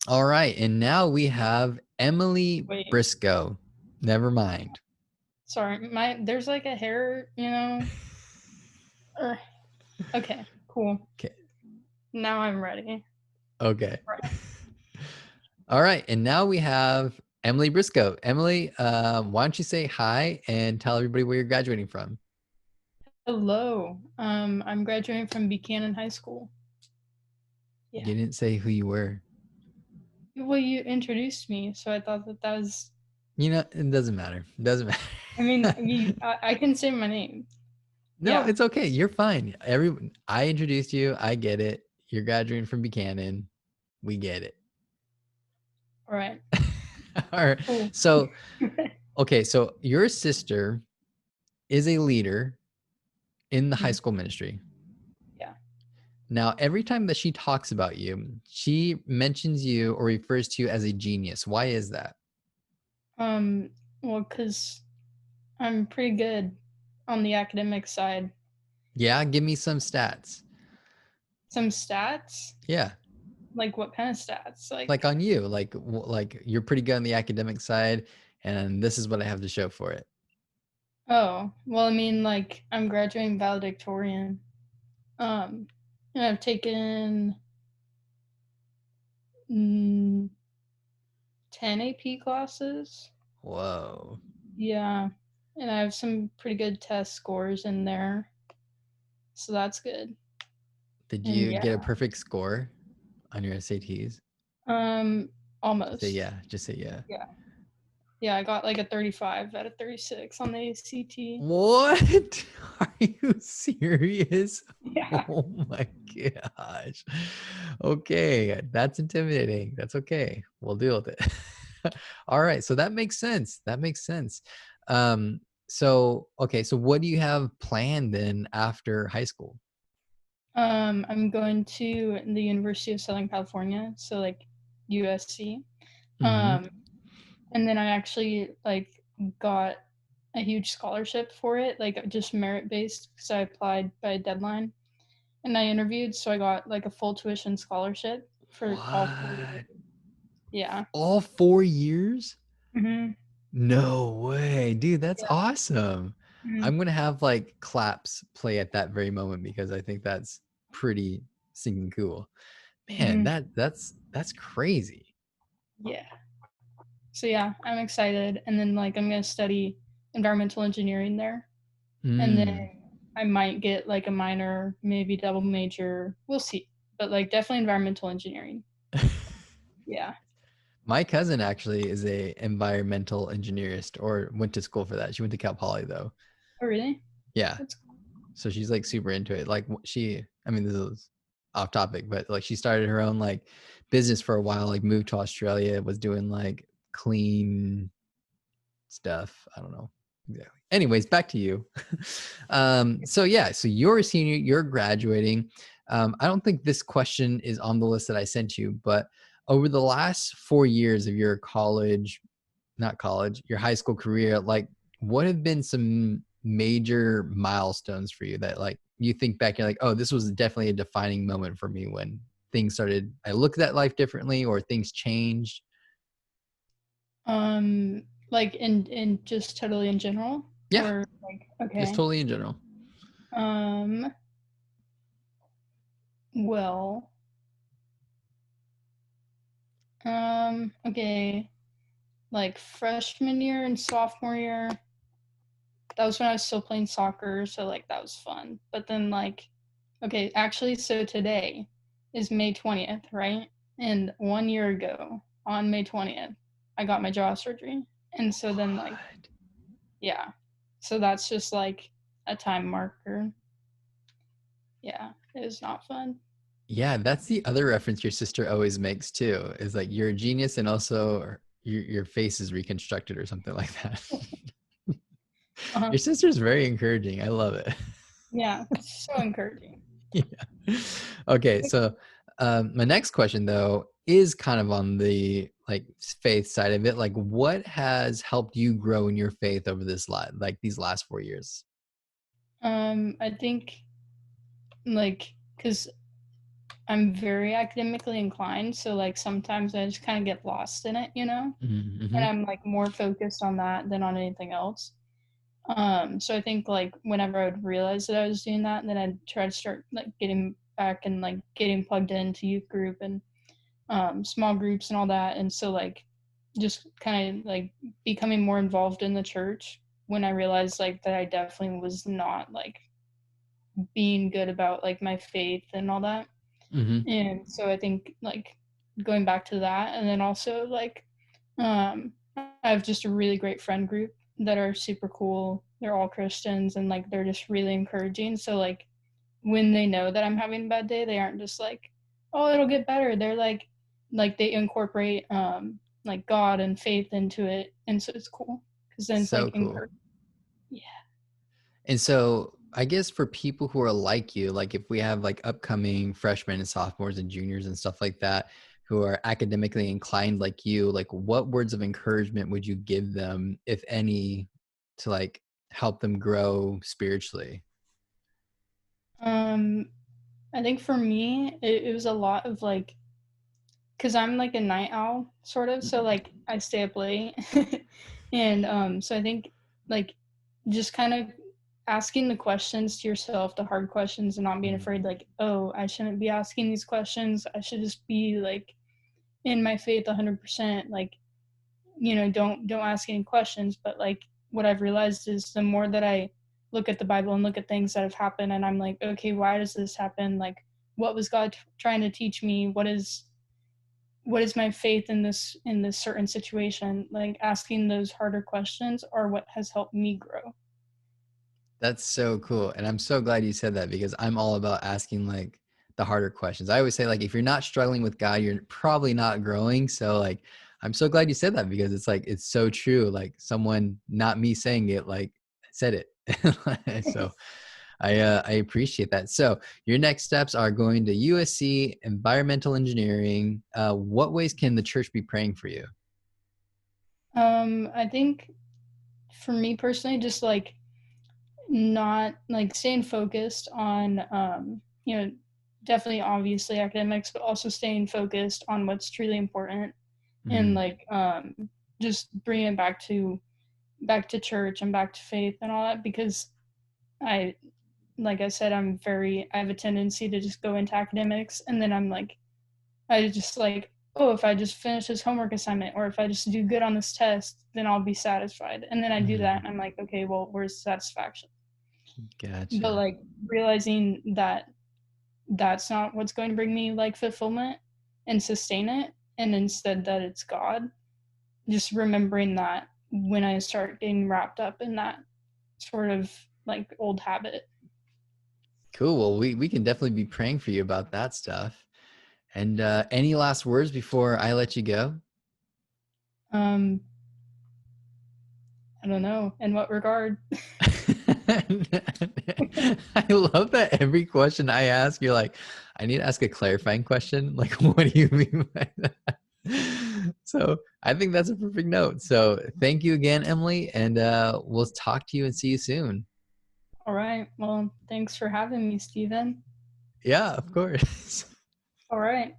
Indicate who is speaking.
Speaker 1: All right. And now we have Emily
Speaker 2: Wait,
Speaker 1: Briscoe. Never mind.
Speaker 2: sorry. There's like a hair, er, okay, cool.
Speaker 1: Okay.
Speaker 2: Now I'm ready.
Speaker 1: Okay.
Speaker 2: Right.
Speaker 1: All right. And now we have Emily Briscoe. Emily, why don't you say hi and tell everybody where you're graduating from?
Speaker 2: Hello. I'm graduating from Buchanan High School. Yeah.
Speaker 1: You didn't say who you were.
Speaker 2: Well, you introduced me, so I thought that was.
Speaker 1: You know, it doesn't matter. It doesn't
Speaker 2: I mean,
Speaker 1: matter.
Speaker 2: I can say my name.
Speaker 1: No,
Speaker 2: Yeah.
Speaker 1: it's okay. You're fine. I introduced you. I get it. You're graduating from Buchanan. We get it.
Speaker 2: All right.
Speaker 1: All right.
Speaker 2: Cool.
Speaker 1: So, okay. So your sister is a leader in the high
Speaker 2: Mhm.
Speaker 1: school ministry.
Speaker 2: Yeah.
Speaker 1: Now, every time that she talks about you, she mentions you or refers to you as a genius. Why is that?
Speaker 2: Um. Well, cause I'm pretty good on the academic side.
Speaker 1: Yeah, give me some stats.
Speaker 2: Some stats.
Speaker 1: Yeah,
Speaker 2: Like what kind of stats?
Speaker 1: like
Speaker 2: Like,
Speaker 1: on you, like you're pretty good on the academic side, and this is what I have to show for it.
Speaker 2: oh, well, I mean, like I'm graduating valedictorian. Um, and I've taken mm, 10 AP classes.
Speaker 1: Whoa.
Speaker 2: Yeah, and I have some pretty good test scores in there, so that's good.
Speaker 1: Did
Speaker 2: And
Speaker 1: you
Speaker 2: yeah,
Speaker 1: get a perfect score on your SATs?
Speaker 2: um,
Speaker 1: Just say
Speaker 2: almost.
Speaker 1: yeah. Just say yeah.
Speaker 2: Yeah, yeah, I got like a 35 out of 36 on the ACT.
Speaker 1: What? Are you serious?
Speaker 2: Yeah.
Speaker 1: Oh my gosh. Okay, that's intimidating. That's okay. We'll deal with it. All right, so that makes sense. That makes sense. So okay, so what do you have planned then after high school?
Speaker 2: I'm going to the University of Southern California, so like USC.
Speaker 1: Mm-hmm.
Speaker 2: Um, and then I actually like got a huge scholarship for it, like just merit based, because I applied by deadline and I interviewed, so I got like a full tuition scholarship for all 4 years.
Speaker 1: What?
Speaker 2: Yeah.
Speaker 1: All 4 years?
Speaker 2: Hmm.
Speaker 1: No way, dude, that's
Speaker 2: Yeah.
Speaker 1: awesome.
Speaker 2: Hmm.
Speaker 1: I'm gonna have like claps play at that very moment because I think that's pretty stinking cool. Man,
Speaker 2: Hmm.
Speaker 1: that's crazy.
Speaker 2: Yeah. So yeah, I'm excited, and then like I'm gonna study environmental engineering there, and then
Speaker 1: Mm.
Speaker 2: I might get like a minor, maybe double major. We'll see, but like definitely environmental engineering. Yeah.
Speaker 1: My cousin actually is a environmental engineerist or went to school for that. She went to Cal Poly though.
Speaker 2: Oh really?
Speaker 1: Yeah.
Speaker 2: That's cool.
Speaker 1: So she's like super into it. Like I mean, this is off topic, but like she started her own like business for a while, like moved to Australia, was doing like clean stuff. I don't know exactly. Anyways, back to you. So yeah, so you're a senior, you're graduating. I don't think this question is on the list that I sent you, but over the last 4 years of your college, not college, your high school career, like what have been some major milestones for you that like you think back, you're like, oh, this was definitely a defining moment for me when things started, I looked at life differently or things changed.
Speaker 2: Like in just totally in general,
Speaker 1: Yeah,
Speaker 2: or like
Speaker 1: just
Speaker 2: okay.
Speaker 1: totally in general.
Speaker 2: Um, well, okay, like freshman year and sophomore year, that was when I was still playing soccer, so like that was fun. But then like, okay, actually, so today is May 20th, right? And 1 year ago on May 20th, I got my jaw surgery, and so then like
Speaker 1: What?
Speaker 2: yeah, so that's just like a time marker. Yeah, it was not fun.
Speaker 1: Yeah, that's the other reference your sister always makes too, is like you're a genius and also your face is reconstructed or something like that.
Speaker 2: Uh-huh.
Speaker 1: Your sister's very encouraging. I love it.
Speaker 2: Yeah, so encouraging.
Speaker 1: Yeah. Okay, so my next question though is kind of on the like faith side of it. Like, what has helped you grow in your faith over like these last 4 years?
Speaker 2: I think like because I'm very academically inclined, so like sometimes I just kind of get lost in it, you know, and
Speaker 1: Mm-hmm.
Speaker 2: I'm like more focused on that than on anything else. So I think like whenever I would realize that I was doing that, then I'd try to start like getting back and like getting plugged into youth group and small groups and all that. And so like just kind of like becoming more involved in the church when I realized like that I definitely was not like being good about like my faith and all that.
Speaker 1: Mm-hmm.
Speaker 2: And so I think like going back to that, and then also like I have just a really great friend group that are super cool. They're all Christians and like they're just really encouraging. So like when they know that I'm having a bad day, they aren't just like, "Oh, it'll get better." They're like they incorporate like God and faith into it, and so it's cool because then it's
Speaker 1: So
Speaker 2: like
Speaker 1: cool.
Speaker 2: encourage. Yeah.
Speaker 1: And so I guess for people who are like you, like if we have like upcoming freshmen and sophomores and juniors and stuff like that who are academically inclined like you, like what words of encouragement would you give them, if any, to like help them grow spiritually?
Speaker 2: Um, I think for me, it was a lot of like because I'm like a night owl sort of, so like I stay up late, and so I think like just kind of asking the questions to yourself, the hard questions, and not being
Speaker 1: Mm,
Speaker 2: afraid like, oh, I shouldn't be asking these questions. I should just be like in my faith 100%. Like don't ask any questions. But like what I've realized is the more that I look at the Bible and look at things that have happened, and I'm like, okay, why does this happen? Like, what was God trying to teach me? What is my faith in this certain situation? Like asking those harder questions are what has helped me grow.
Speaker 1: that's so cool. And I'm so glad you said that because I'm all about asking like the harder questions. I always say like if you're not struggling with God, you're probably not growing. So like I'm so glad you said that because it's like it's so true. Like someone, not me saying it, like said it. So I appreciate that. So your next steps are going to USC environmental engineering. What ways can the church be praying for you?
Speaker 2: I think for me personally, just like not like staying focused on definitely obviously academics, but also staying focused on what's truly important, and
Speaker 1: Mm,
Speaker 2: like just bringing it back to church and back to faith and all that, because I like I said, I have a tendency to just go into academics, and then I just like, oh, if I just finish this homework assignment or if I just do good on this test, then I'll be satisfied. And then I do that
Speaker 1: mhm.
Speaker 2: and I'm like, okay, well, where's satisfaction? But
Speaker 1: Gotcha.
Speaker 2: like realizing that that's not what's going to bring me like fulfillment and sustain it, and instead that it's God, just remembering that when I start getting wrapped up in that sort of like old habit.
Speaker 1: Cool. Well, we can definitely be praying for you about that stuff. And any last words before I let you go?
Speaker 2: Um, I don't know in what regard.
Speaker 1: I love that every question I ask, you're like, I need to ask a clarifying question. Like, what do you mean by that? So I think that's a perfect note. So thank you again, Emily, and we'll talk to you and see you soon.
Speaker 2: All right. Well, thanks for having me, Stephen.
Speaker 1: Yeah, of course.
Speaker 2: All right.